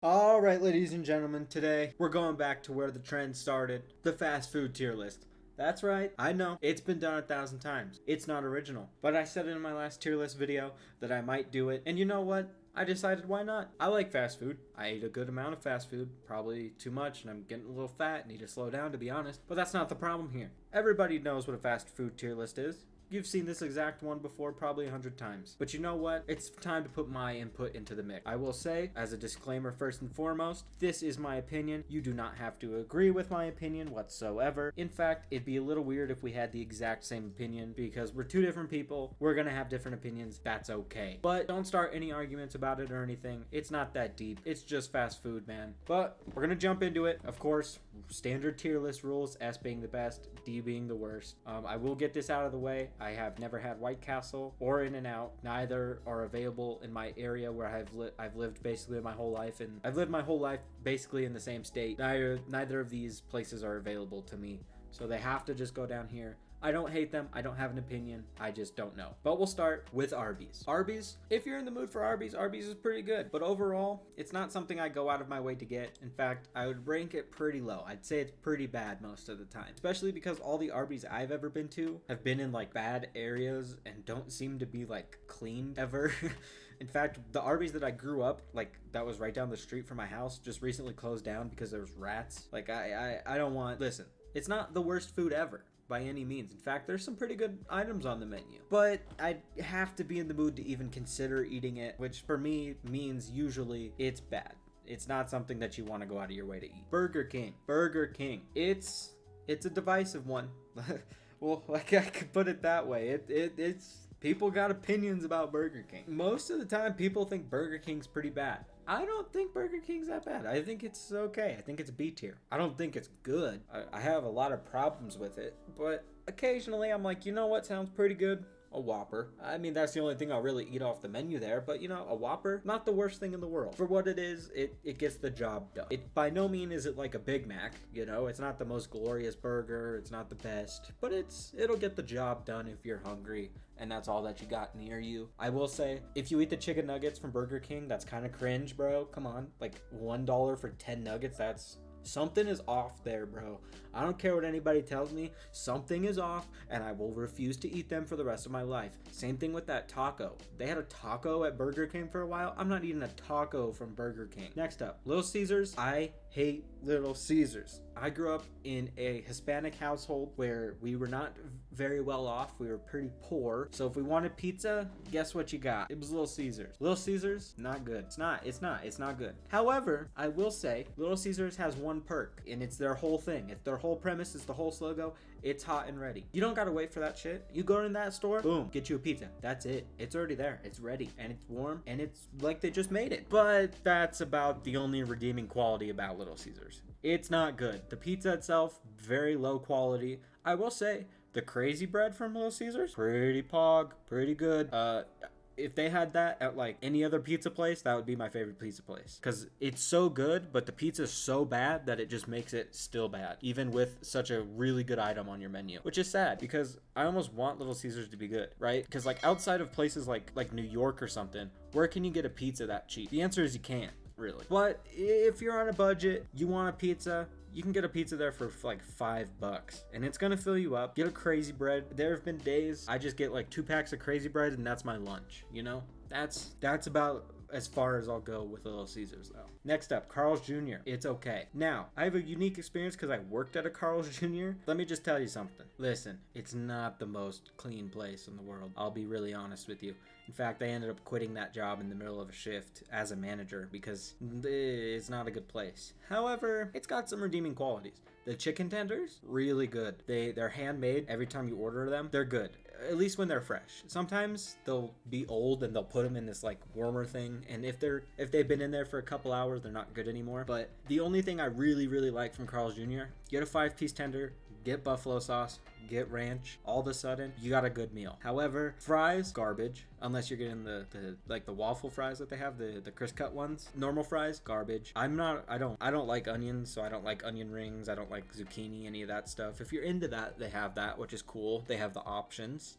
All right, ladies and gentlemen, today we're going back to where the trend started, the fast food tier list. That's right, I know, it's been done 1,000 times. It's not original. But I said it in my last tier list video that I might do it, and you know what? I decided why not. I like fast food. I eat a good amount of fast food, probably too much, and I'm getting a little fat, need to slow down to be honest. But that's not the problem here. Everybody knows what a fast food tier list is. You've seen this exact one before probably 100 times. But you know what? It's time to put my input into the mix. I will say, as a disclaimer first and foremost, this is my opinion. You do not have to agree with my opinion whatsoever. In fact, it'd be a little weird if we had the exact same opinion because we're two different people. We're gonna have different opinions. That's okay. But don't start any arguments about it or anything. It's not that deep. It's just fast food, man. But we're gonna jump into it. Of course, standard tier list rules, S being the best, D being the worst. I will get this out of the way. I have never had White Castle or In-N-Out. Neither are available in my area where I've lived basically my whole life, and I've lived my whole life basically in the same state. Neither of these places are available to me, so they have to just go down here. I don't hate them. I don't have an opinion. I just don't know. But we'll start with Arby's. Arby's, if you're in the mood for Arby's, Arby's is pretty good. But overall, it's not something I go out of my way to get. In fact, I would rank it pretty low. I'd say it's pretty bad most of the time. Especially because all the Arby's I've ever been to have been in like bad areas and don't seem to be like cleaned ever. In fact, the Arby's that I grew up, like that was right down the street from my house, just recently closed down because there was rats. Like I don't want, listen, it's not the worst food ever by any means. In fact, there's some pretty good items on the menu, but I'd have to be in the mood to even consider eating it, which for me means usually it's bad. It's not something that you want to go out of your way to eat. Burger King. It's a divisive one. Well, like I could put it that way. It's people got opinions about Burger King. Most of the time people think Burger King's pretty bad. I don't think Burger King's that bad. I think it's okay. I think it's B tier. I don't think it's good. I have a lot of problems with it, but occasionally I'm like, you know what sounds pretty good? A Whopper. I mean, that's the only thing I'll really eat off the menu there, but you know, a Whopper, not the worst thing in the world. For what it is, it gets the job done. It by no means is it like a Big Mac, you know? It's not the most glorious burger, it's not the best, but it'll get the job done if you're hungry and that's all that you got near you. I will say, if you eat the chicken nuggets from Burger King, that's kind of cringe, bro. Come on, like $1 for 10 nuggets, that's something is off there, bro. I don't care what anybody tells me. Something is off, and I will refuse to eat them for the rest of my life. Same thing with that taco. They had a taco at Burger King for a while. I'm not eating a taco from Burger King. Next up, Little Caesars. I hate Little Caesars. I grew up in a Hispanic household where we were not very well off. We were pretty poor. So if we wanted pizza, guess what you got? It was Little Caesars. Little Caesars, not good. It's not good. However, I will say Little Caesars has one perk, and it's their whole thing. It's their whole premise. It's the whole slogan. It's hot and ready. You don't gotta wait for that shit. You go in that store, boom, get you a pizza. That's it. It's already there. It's ready, and it's warm, and it's like they just made it. But that's about the only redeeming quality about Little Caesars. It's not good. The pizza itself, very low quality. I will say, the crazy bread from Little Caesars, pretty good. If they had that at like any other pizza place, that would be my favorite pizza place. Because it's so good, but the pizza's so bad that it just makes it still bad, even with such a really good item on your menu. Which is sad, because I almost want Little Caesars to be good, right? Because like outside of places like New York or something, where can you get a pizza that cheap? The answer is you can't, really. But if you're on a budget, you want a pizza, you can get a pizza there for like $5 and it's gonna fill you up. Get a crazy bread. There have been days I just get like 2 packs of crazy bread and that's my lunch, you know? That's about as far as I'll go with Little Caesars though. Next up, Carl's Jr. It's okay. Now, I have a unique experience because I worked at a Carl's Jr. Let me just tell you something. Listen, it's not the most clean place in the world. I'll be really honest with you. In fact, I ended up quitting that job in the middle of a shift as a manager because it's not a good place. However, it's got some redeeming qualities. The chicken tenders, really good. They're handmade. Every time you order them, they're good. At least when they're fresh. Sometimes they'll be old and they'll put them in this like warmer thing, and if they've been in there for a couple hours, they're not good anymore. But the only thing I really like from Carl's Jr., get a 5-piece tender, get buffalo sauce, get ranch, all of a sudden you got a good meal. However, fries, garbage. unless you're getting the like the waffle fries that they have, the crisp cut ones. Normal fries, garbage. I don't like onions, so I don't like onion rings. I don't like zucchini, any of that stuff. If you're into that, they have that, which is cool. They have the options.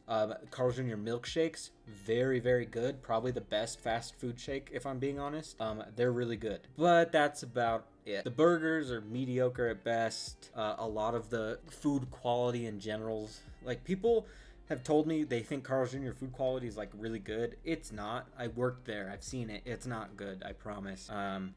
Carl's Jr. milkshakes, very, very good. Probably the best fast food shake, if I'm being honest. They're really good. But that's about it. The burgers are mediocre at best. A lot of the food quality in general, like, people have told me they think Carl's Jr. food quality is like really good. It's not. I worked there. I've seen it. It's not good. I promise.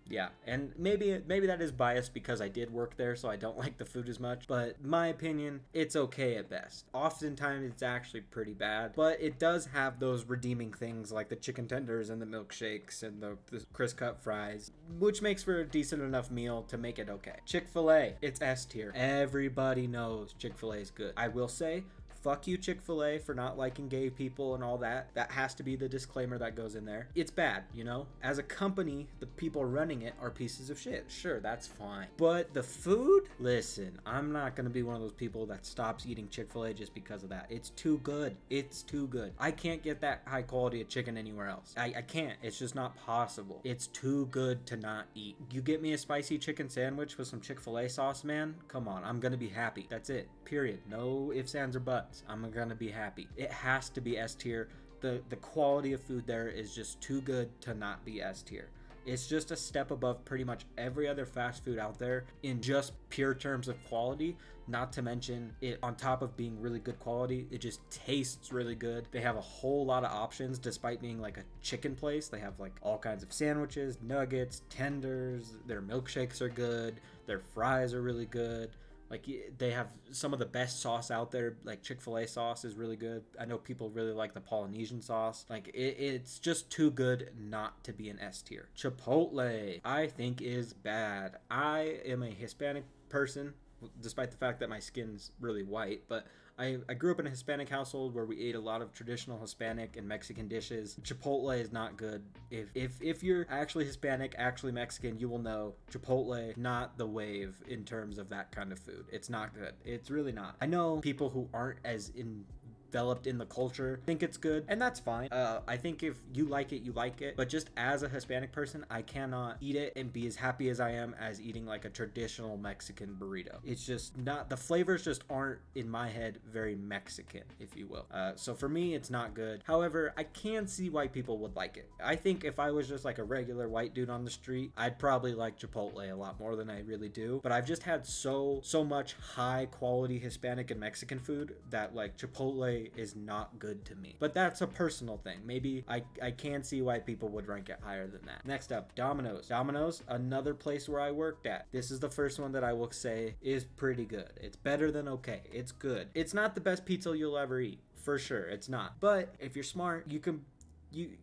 Yeah. And maybe that is biased because I did work there, so I don't like the food as much. But my opinion, it's okay at best. Oftentimes it's actually pretty bad, but it does have those redeeming things like the chicken tenders and the milkshakes and the crisp cut fries, which makes for a decent enough meal to make it okay. Chick-fil-A, it's S tier. Everybody knows Chick-fil-A is good. I will say, fuck you, Chick-fil-A, for not liking gay people and all that. That has to be the disclaimer that goes in there. It's bad, you know? As a company, the people running it are pieces of shit. Sure, that's fine. But the food? Listen, I'm not gonna be one of those people that stops eating Chick-fil-A just because of that. It's too good. It's too good. I can't get that high quality of chicken anywhere else. I can't. It's just not possible. It's too good to not eat. You get me a spicy chicken sandwich with some Chick-fil-A sauce, man? Come on, I'm gonna be happy. That's it. Period. No ifs, ands, or buts. I'm gonna be happy. It has to be S tier. The quality of food there is just too good to not be S tier. It's just a step above pretty much every other fast food out there in just pure terms of quality. Not to mention it, on top of being really good quality, it just tastes really good. They have a whole lot of options despite being like a chicken place. They have like all kinds of sandwiches, nuggets, tenders. Their milkshakes are good. Their fries are really good. Like, they have some of the best sauce out there. Like, Chick-fil-A sauce is really good. I know people really like the Polynesian sauce. Like, it's just too good not to be an S tier. Chipotle, I think, is bad. I am a Hispanic person, despite the fact that my skin's really white, but I grew up in a Hispanic household where we ate a lot of traditional Hispanic and Mexican dishes. Chipotle is not good. If you're actually Hispanic, actually Mexican, you will know Chipotle, not the wave in terms of that kind of food. It's not good. It's really not. I know people who aren't as enveloped in the culture think it's good, and that's fine. I think if you like it, you like it, but just as a Hispanic person, I cannot eat it and be as happy as I am as eating like a traditional Mexican burrito. It's just not, the flavors just aren't in my head very Mexican, if you will. So for me, it's not good. However, I can see why people would like it. I think if I was just like a regular white dude on the street, I'd probably like Chipotle a lot more than I really do, but I've just had so much high quality Hispanic and Mexican food that like Chipotle is not good to me. But that's a personal thing. Maybe I can see why people would rank it higher than that. Next up, Domino's. Domino's, another place where I worked at. This is the first one that I will say is pretty good. It's better than okay. It's good. It's not the best pizza you'll ever eat. For sure, it's not. But if you're smart, you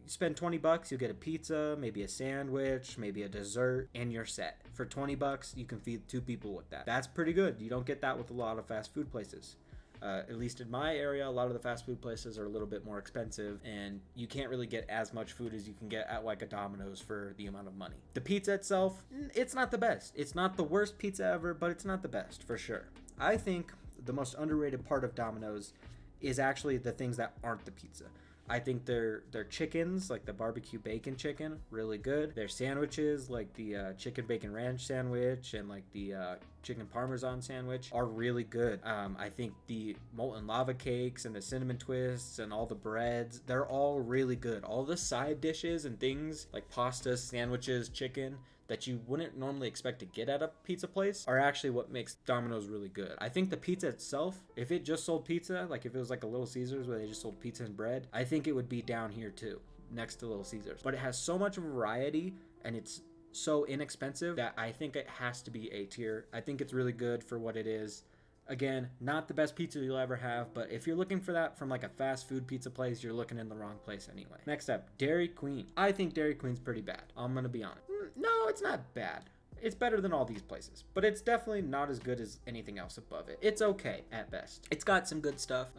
spend $20, you'll get a pizza, maybe a sandwich, maybe a dessert, and you're set. For $20, you can feed 2 people with that. That's pretty good. You don't get that with a lot of fast food places. At least in my area, a lot of the fast food places are a little bit more expensive, and you can't really get as much food as you can get at like a Domino's for the amount of money. The pizza itself, it's not the best. It's not the worst pizza ever, but it's not the best for sure. I think the most underrated part of Domino's is actually the things that aren't the pizza. I think their chickens, like the barbecue bacon chicken, really good. Their sandwiches, like the chicken bacon ranch sandwich and like the chicken parmesan sandwich, are really good. I think the molten lava cakes and the cinnamon twists and all the breads, they're all really good. All the side dishes and things like pasta, sandwiches, chicken, that you wouldn't normally expect to get at a pizza place are actually what makes Domino's really good. I think the pizza itself, if it just sold pizza, like if it was like a Little Caesars where they just sold pizza and bread, I think it would be down here too, next to Little Caesars. But it has so much variety and it's so inexpensive that I think it has to be A tier. I think it's really good for what it is. Again, not the best pizza you'll ever have, but if you're looking for that from like a fast food pizza place, you're looking in the wrong place anyway. Next up, Dairy Queen. I think Dairy Queen's pretty bad. I'm gonna be honest. No, it's not bad. It's better than all these places, but it's definitely not as good as anything else above it. It's okay at best. It's got some good stuff.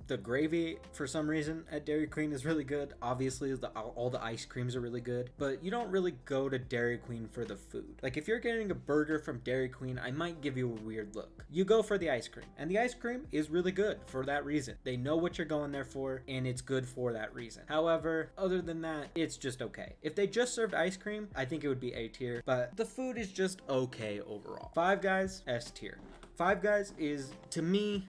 The gravy, for some reason, at Dairy Queen is really good. Obviously, all the ice creams are really good, but you don't really go to Dairy Queen for the food. Like, if you're getting a burger from Dairy Queen, I might give you a weird look. You go for the ice cream, and the ice cream is really good for that reason. They know what you're going there for, and it's good for that reason. However, other than that, it's just okay. If they just served ice cream, I think it would be A tier, but the food is just okay overall. Five Guys, S tier. Five Guys is, to me,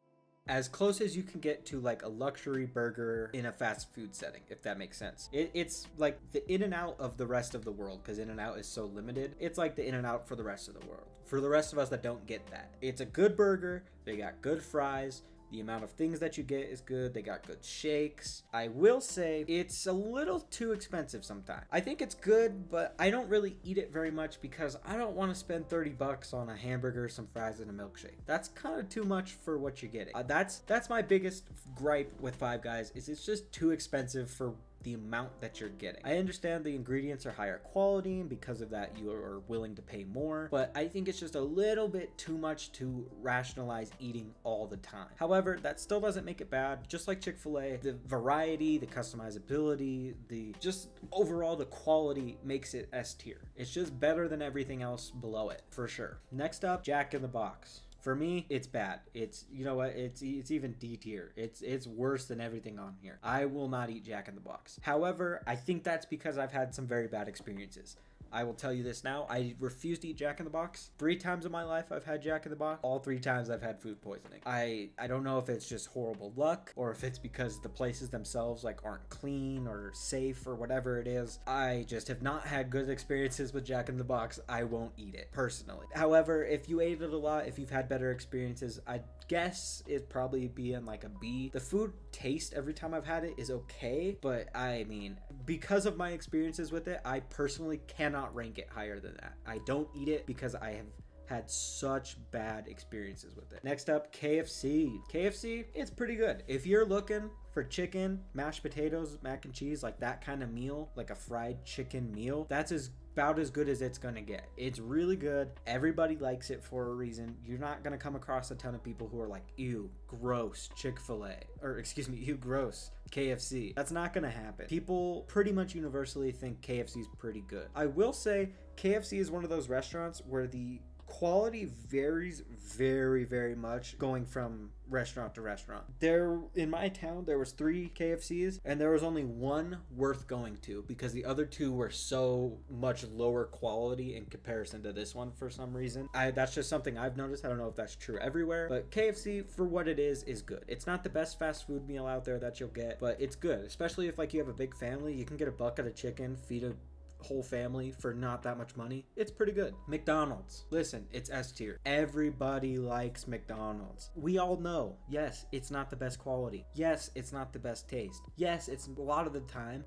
as close as you can get to like a luxury burger in a fast food setting, if that makes sense. It's like the In-N-Out of the rest of the world, because In-N-Out is so limited. It's like the In-N-Out for the rest of the world. For the rest of us that don't get that. It's a good burger. They got good fries. The amount of things that you get is good. They got good shakes. I will say it's a little too expensive sometimes. I think it's good, but I don't really eat it very much because I don't want to spend $30 on a hamburger, some fries, and a milkshake. That's kind of too much for what you're getting. That's my biggest gripe with Five Guys is it's just too expensive for the amount that you're getting. I understand the ingredients are higher quality and because of that you are willing to pay more, but I think it's just a little bit too much to rationalize eating all the time. However, that still doesn't make it bad. Just like Chick-fil-A, the variety, the customizability, the just overall the quality makes it S tier. It's just better than everything else below it for sure. Next up, Jack in the Box. For me, it's bad. It's, you know what, it's even D tier. It's worse than everything on here. I will not eat Jack in the Box. However, I think that's because I've had some very bad experiences. I will tell you this now. I refuse to eat Jack in the Box. 3 times in my life I've had Jack in the Box. All 3 times I've had food poisoning. I don't know if it's just horrible luck or if it's because the places themselves like aren't clean or safe or whatever it is. I just have not had good experiences with Jack in the Box. I won't eat it personally. However, if you ate it a lot, if you've had better experiences, I guess it'd probably be in like a B. The food taste every time I've had it is okay, but I mean, because of my experiences with it, I personally cannot rank it higher than that. I don't eat it because I have had such bad experiences with it. Next up, KFC. KFC, it's pretty good. If you're looking for chicken, mashed potatoes, mac and cheese, like that kind of meal, like a fried chicken meal, that's about as good as it's gonna get. It's really good. Everybody likes it for a reason. You're not gonna come across a ton of people who are like, ew, gross Chick-fil-A, or excuse me, ew, gross KFC. That's not gonna happen. People pretty much universally think KFC is pretty good. I will say KFC is one of those restaurants where the quality varies very, very much going from restaurant to restaurant. There, in my town, there was 3 KFCs and there was only 1 worth going to because the other 2 were so much lower quality in comparison to this one for some reason. That's just something I've noticed. I don't know if that's true everywhere, but KFC for what it is good. It's not the best fast food meal out there that you'll get, but it's good, especially if like you have a big family. You can get a bucket of chicken, feed a whole family for not that much money. It's pretty good. McDonald's, listen, it's S tier. Everybody likes McDonald's. We all know, yes, it's not the best quality. Yes, it's not the best taste. Yes, it's a lot of the time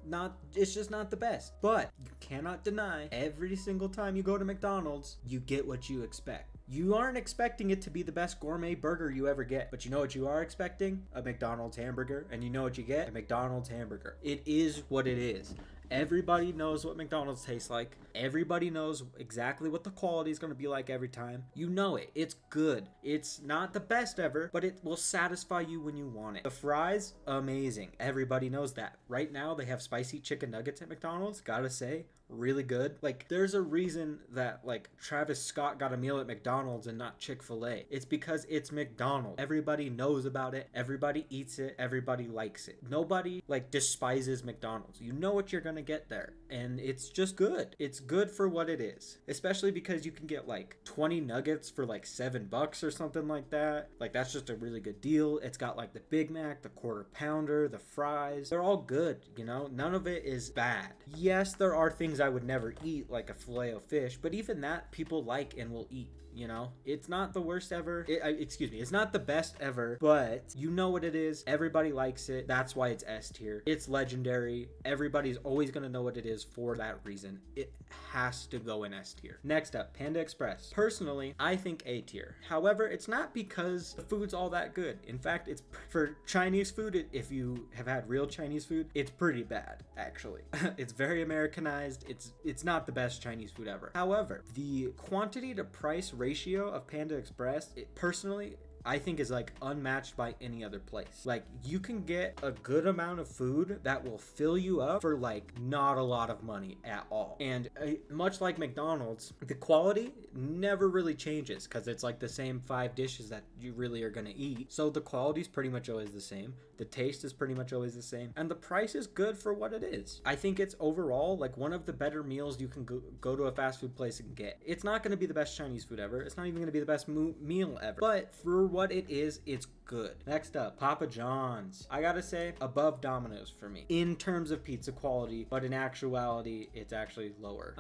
it's just not the best. But you cannot deny every single time you go to McDonald's, you get what you expect. You aren't expecting it to be the best gourmet burger you ever get, but you know what you are expecting? A McDonald's hamburger. And you know what you get? A McDonald's hamburger. It is what it is. Everybody knows what McDonald's tastes like. Everybody knows exactly what the quality is going to be like every time. You know it. It's good. It's not the best ever, but it will satisfy you when you want it. The fries, amazing. Everybody knows that. Right now, they have spicy chicken nuggets at McDonald's. Gotta say, really good. Like, there's a reason that, like, Travis Scott got a meal at McDonald's and not Chick-fil-A. It's because it's McDonald's. Everybody knows about it. Everybody eats it. Everybody likes it. Nobody, like, despises McDonald's. You know what you're gonna get there. And it's just good. It's good for what it is. Especially because you can get, like, 20 nuggets for, like, $7 or something like that. Like, that's just a really good deal. It's got, like, the Big Mac, the Quarter Pounder, the fries. They're all good, you know? None of it is bad. Yes, there are things I would never eat, like a filet-o-fish, but even that people like and will eat. You know, it's not the worst ever. It's not the best ever, but you know what it is. Everybody likes it. That's why it's S tier. It's legendary. Everybody's always going to know what it is for that reason. It has to go in S tier. Next up, Panda Express. Personally, I think A tier. However, it's not because the food's all that good. In fact, it's for Chinese food. If you have had real Chinese food, it's pretty bad, actually. It's very Americanized. it's not the best Chinese food ever. However, the quantity to price ratio of Panda Express, personally, I think is like unmatched by any other place. Like, you can get a good amount of food that will fill you up for like not a lot of money at all. And much like McDonald's, the quality never really changes because it's like the same 5 dishes that you really are gonna eat. So the quality is pretty much always the same. The taste is pretty much always the same. And the price is good for what it is. I think it's overall like one of the better meals you can go to a fast food place and get. It's not gonna be the best Chinese food ever. It's not even gonna be the best meal ever. But for what it is, it's good. Next up, Papa John's. I gotta say, above Domino's for me in terms of pizza quality, but in actuality, it's actually lower.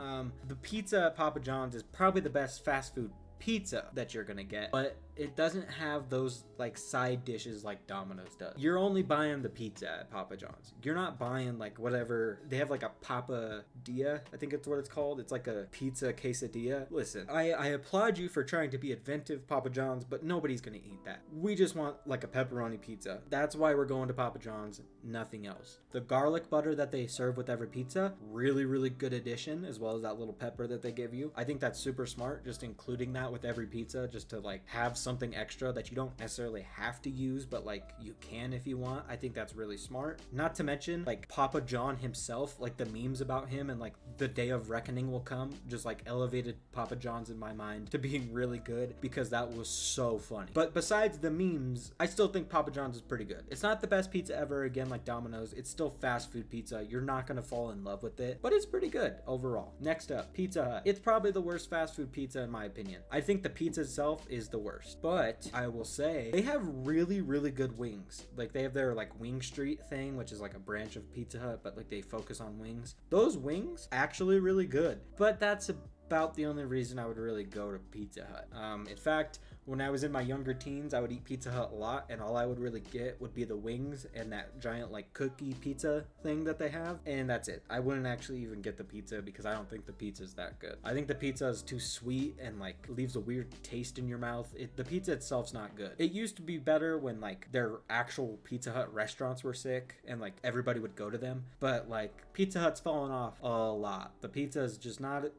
The pizza at Papa John's is probably the best fast food pizza that you're gonna get, but it doesn't have those like side dishes like Domino's does. You're only buying the pizza at Papa John's. You're not buying like whatever they have, like a papadilla, I think it's what it's called. It's like a pizza quesadilla. Listen, I applaud you for trying to be inventive, Papa John's, but nobody's gonna eat that. We just want like a pepperoni pizza. That's why we're going to Papa John's, nothing else. The garlic butter that they serve with every pizza, really, really good addition, as well as that little pepper that they give you. I think that's super smart, just including that with every pizza, just to like have something extra that you don't necessarily have to use, but like you can if you want. I think that's really smart. Not to mention like Papa John himself, like the memes about him and like the day of reckoning will come, just like elevated Papa John's in my mind to being really good because that was so funny. But besides the memes, I still think Papa John's is pretty good. It's not the best pizza ever, again, like Domino's. It's still fast food pizza. You're not gonna fall in love with it, but it's pretty good overall. Next up, Pizza Hut. It's probably the worst fast food pizza in my opinion. I think the pizza itself is the worst, but I will say they have really, really good wings. Like they have their like Wing Street thing, which is like a branch of Pizza Hut, but like they focus on wings. Those wings actually really good, but that's about the only reason I would really go to Pizza Hut. In fact, when I was in my younger teens, I would eat Pizza Hut a lot, and all I would really get would be the wings and that giant like cookie pizza thing that they have, and that's it. I wouldn't actually even get the pizza because I don't think the pizza is that good. I think the pizza is too sweet and like leaves a weird taste in your mouth. The pizza itself's not good. It used to be better when like their actual Pizza Hut restaurants were sick and like everybody would go to them, but like Pizza Hut's fallen off a lot. The pizza is just not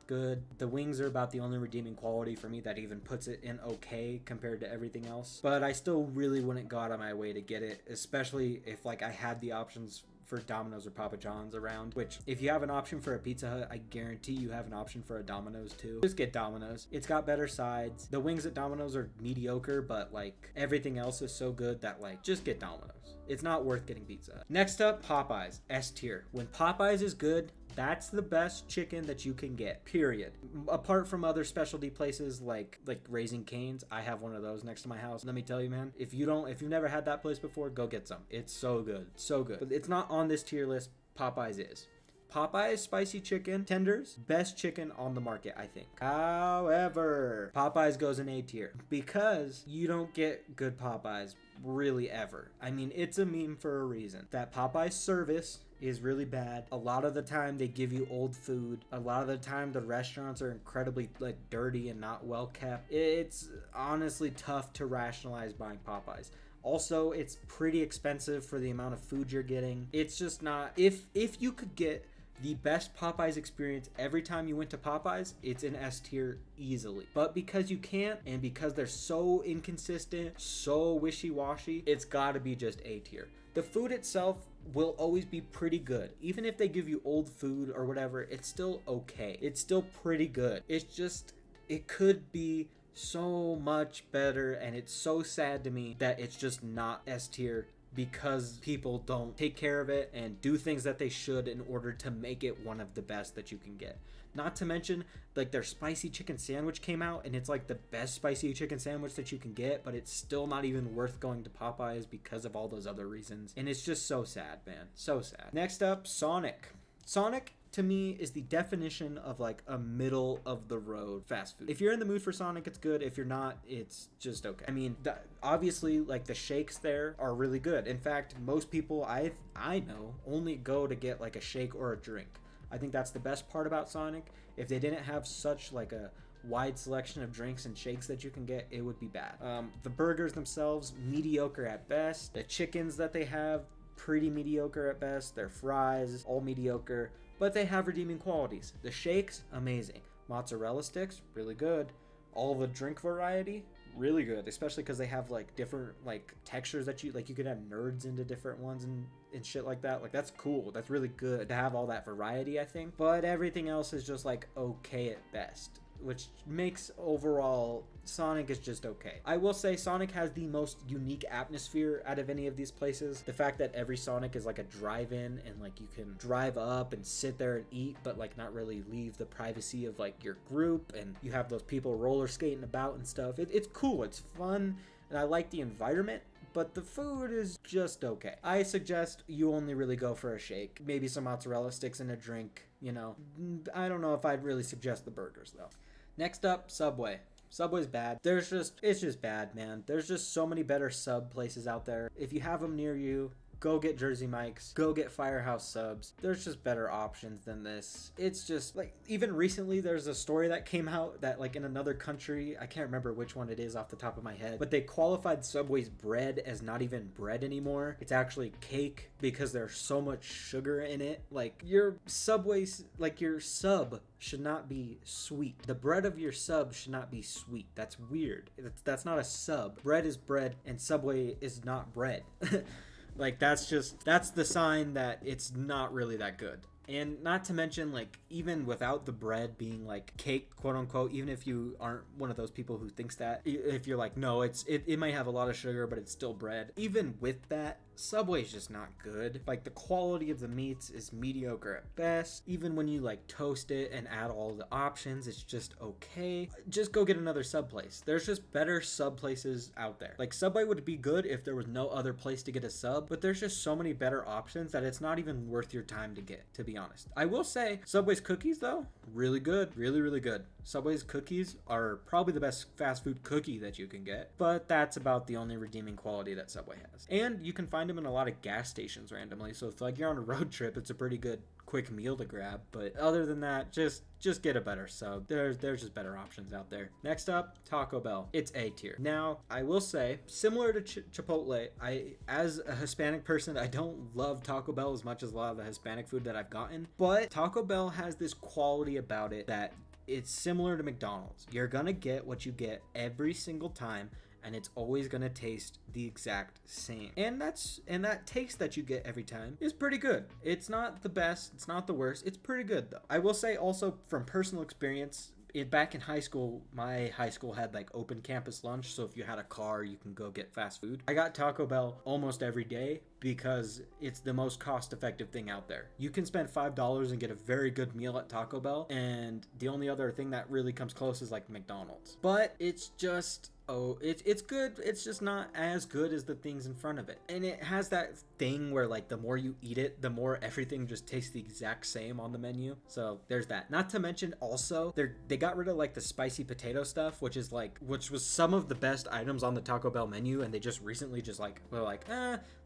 good. The wings are about the only redeeming quality for me that even puts it in okay compared to everything else, but I still really wouldn't go out of my way to get it, especially if like I had the options for Domino's or Papa John's around, which if you have an option for a Pizza Hut, I guarantee you have an option for a Domino's too. Just get Domino's. It's got better sides. The wings at Domino's are mediocre, but like everything else is so good that like just get Domino's. It's not worth getting Pizza Hut. Next up, Popeyes, S tier. When Popeyes is good, that's the best chicken that you can get, period. Apart from other specialty places like Raising Cane's, I have one of those next to my house. Let me tell you, man, if you've never had that place before, go get some. It's so good, so good. But it's not on this tier list. Popeyes is. Popeyes spicy chicken tenders, best chicken on the market, I think. However, Popeyes goes in A tier because you don't get good Popeyes really ever. I mean, it's a meme for a reason. That Popeyes service is really bad. A lot of the time they give you old food. A lot of the time the restaurants are incredibly like dirty and not well kept. It's honestly tough to rationalize buying Popeyes. Also, it's pretty expensive for the amount of food you're getting. It's just not, if you could get the best Popeyes experience every time you went to Popeyes, it's in S tier easily. But because you can't, and because they're so inconsistent, so wishy-washy, it's gotta be just A tier. The food itself will always be pretty good. Even if they give you old food or whatever, it's still okay. It's still pretty good. It's just, it could be so much better, and it's so sad to me that it's just not S tier because people don't take care of it and do things that they should in order to make it one of the best that you can get. Not to mention, like, their spicy chicken sandwich came out, and it's like the best spicy chicken sandwich that you can get, but it's still not even worth going to Popeyes because of all those other reasons. And it's just so sad, man. So sad. Next up, Sonic. Sonic, to me, is the definition of like a middle of the road fast food. If you're in the mood for Sonic, it's good. If you're not, it's just okay. I mean, obviously, like, the shakes there are really good. In fact, most people I know only go to get like a shake or a drink. I think that's the best part about Sonic. If they didn't have such like a wide selection of drinks and shakes that you can get, it would be bad. The burgers themselves, mediocre at best. The chickens that they have, pretty mediocre at best. Their fries, all mediocre. but they have redeeming qualities. The shakes, amazing. Mozzarella sticks, really good. All the drink variety, really good, especially because they have like different like textures that you could have nerds into different ones and shit like that. Like that's cool. That's really good to have all that variety, I think. But everything else is just like okay at best, which makes overall Sonic is just okay. I will say Sonic has the most unique atmosphere out of any of these places. The fact that every Sonic is like a drive-in and like you can drive up and sit there and eat, but like not really leave the privacy of like your group, and you have those people roller skating about and stuff. It's cool, it's fun, and I like the environment, but the food is just okay. I suggest you only really go for a shake, maybe some mozzarella sticks and a drink, you know. I don't know if I'd really suggest the burgers though. Next up, Subway. Subway's bad. It's just bad, man. There's just so many better sub places out there. If you have them near you, go get Jersey Mike's, go get Firehouse Subs. There's just better options than this. It's just like, even recently there's a story that came out that like in another country, I can't remember which one it is off the top of my head, but they qualified Subway's bread as not even bread anymore. It's actually cake because there's so much sugar in it. Like your Subway's, like your sub should not be sweet. The bread of your sub should not be sweet. That's weird. That's not a sub. Bread is bread and Subway is not bread. Like that's the sign that it's not really that good. And not to mention, like, even without the bread being like cake, quote unquote, even if you aren't one of those people who thinks that, if you're like, no, it might have a lot of sugar, but it's still bread. Even with that, Subway's just not good. Like the quality of the meats is mediocre at best. Even when you like toast it and add all the options, it's just okay. Just go get another sub place. There's just better sub places out there. Like Subway would be good if there was no other place to get a sub, but there's just so many better options that it's not even worth your time to get, to be honest. I will say Subway's cookies though, really good, really, really good. Subway's cookies are probably the best fast food cookie that you can get, but that's about the only redeeming quality that Subway has. And you can find them in a lot of gas stations randomly, so if like you're on a road trip, it's a pretty good quick meal to grab. But other than that, just get a better sub. There's just better options out there. Next up, Taco Bell. It's A tier. Now, I will say, similar to Chipotle, as a Hispanic person, I don't love Taco Bell as much as a lot of the Hispanic food that I've gotten, but Taco Bell has this quality about it that it's similar to McDonald's. You're gonna get what you get every single time, and it's always gonna taste the exact same. And that taste that you get every time is pretty good. It's not the best, it's not the worst, it's pretty good though. I will say also from personal experience, back in high school, my high school had like open campus lunch, so if you had a car, you can go get fast food. I got Taco Bell almost every day because it's the most cost-effective thing out there. You can spend $5 and get a very good meal at Taco Bell, and the only other thing that really comes close is like McDonald's. But it's just it's good. It's just not as good as the things in front of it. And it has that thing where like the more you eat it, the more everything just tastes the exact same on the menu. So there's that. Not to mention also they got rid of like the spicy potato stuff, which was some of the best items on the Taco Bell menu, and they just recently just like were like,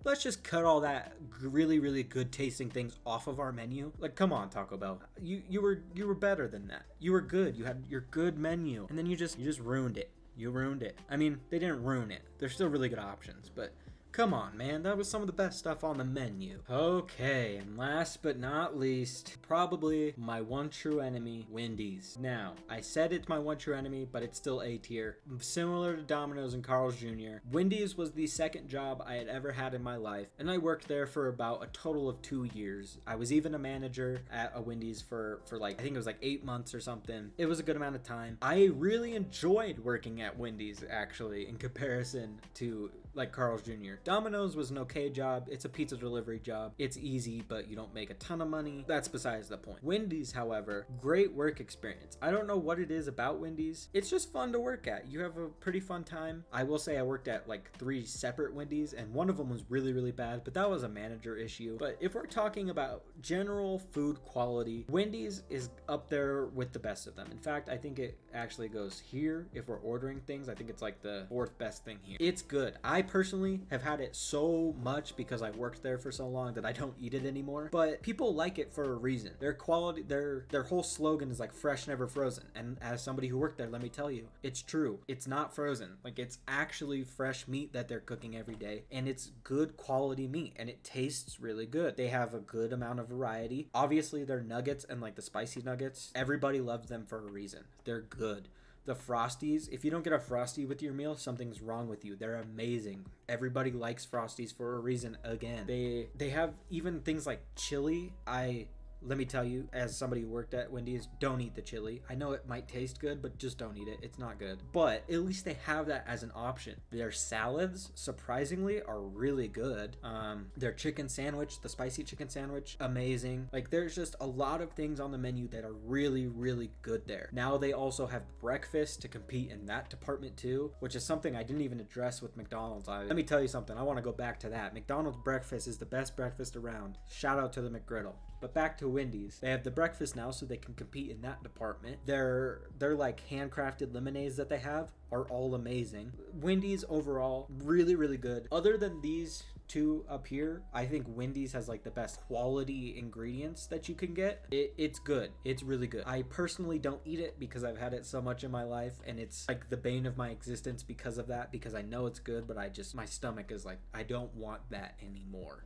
let's just cut all that really, really good tasting things off of our menu. Like, come on, Taco Bell. You were better than that. You were good. You had your good menu, and then you just ruined it. You ruined it. I mean, they didn't ruin it. There's still really good options, but come on, man. That was some of the best stuff on the menu. Okay, and last but not least, probably my one true enemy, Wendy's. Now, I said it's my one true enemy, but it's still A tier. Similar to Domino's and Carl's Jr., Wendy's was the second job I had ever had in my life, and I worked there for about a total of 2 years. I was even a manager at a Wendy's for like, I think it was like 8 months or something. It was a good amount of time. I really enjoyed working at Wendy's, actually, in comparison to like Carl's Jr. Domino's was an okay job. It's a pizza delivery job. It's easy, but you don't make a ton of money. That's besides the point. Wendy's, however, great work experience. I don't know what it is about Wendy's. It's just fun to work at. You have a pretty fun time. I will say I worked at like 3 separate Wendy's, and one of them was really, really bad, but that was a manager issue. But if we're talking about general food quality, Wendy's is up there with the best of them. In fact, I think it actually goes here if we're ordering things. I think it's like the 4th best thing here. It's good. I personally have had it so much because I worked there for so long that I don't eat it anymore. But people like it for a reason. Their quality, their whole slogan is like fresh, never frozen. And as somebody who worked there, let me tell you, it's true. It's not frozen. Like, it's actually fresh meat that they're cooking every day, and it's good quality meat, and it tastes really good. They have a good amount of variety. Obviously, their nuggets and like the spicy nuggets, everybody loves them for a reason. They're good. The Frosties, if you don't get a Frosty with your meal, something's wrong with you. They're amazing. Everybody likes Frosties for a reason. Again, they have even things like chili. Let me tell you, as somebody who worked at Wendy's, don't eat the chili. I know it might taste good, but just don't eat it. It's not good. But at least they have that as an option. Their salads, surprisingly, are really good. Their chicken sandwich, the spicy chicken sandwich, amazing. Like, there's just a lot of things on the menu that are really, really good there. Now they also have breakfast to compete in that department too, which is something I didn't even address with McDonald's. Let me tell you something. I want to go back to that. McDonald's breakfast is the best breakfast around. Shout out to the McGriddle. But back to Wendy's. They have the breakfast now, so they can compete in that department. Their like handcrafted lemonades that they have are all amazing. Wendy's overall, really, really good. Other than these two up here, I think Wendy's has like the best quality ingredients that you can get. It's good. It's really good. I personally don't eat it because I've had it so much in my life, and it's like the bane of my existence because of that, because I know it's good, but my stomach is like, I don't want that anymore.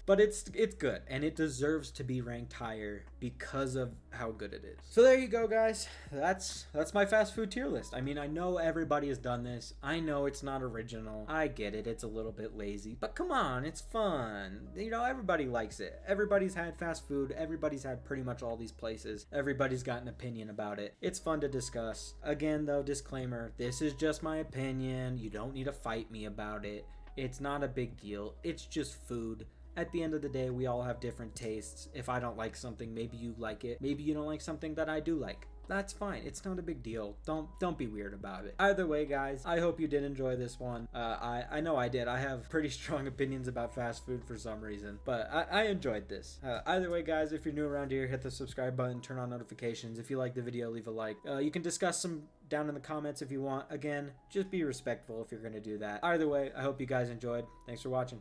But it's good, and it deserves to be ranked higher because of how good it is. So there you go, guys. That's my fast food tier list. I mean, I know everybody has done this. I know it's not original. I get it. It's a little bit lazy, but come on, it's fun. You know, everybody likes it. Everybody's had fast food. Everybody's had pretty much all these places. Everybody's got an opinion about it. It's fun to discuss. Again, though, disclaimer, this is just my opinion. You don't need to fight me about it. It's not a big deal. It's just food. At the end of the day, we all have different tastes. If I don't like something, maybe you like it. Maybe you don't like something that I do like. That's fine. It's not a big deal. Don't be weird about it. Either way, guys, I hope you did enjoy this one. I know I did. I have pretty strong opinions about fast food for some reason, but I enjoyed this. Either way, guys, if you're new around here, hit the subscribe button, turn on notifications. If you like the video, leave a like. You can discuss some down in the comments if you want. Again, just be respectful if you're going to do that. Either way, I hope you guys enjoyed. Thanks for watching.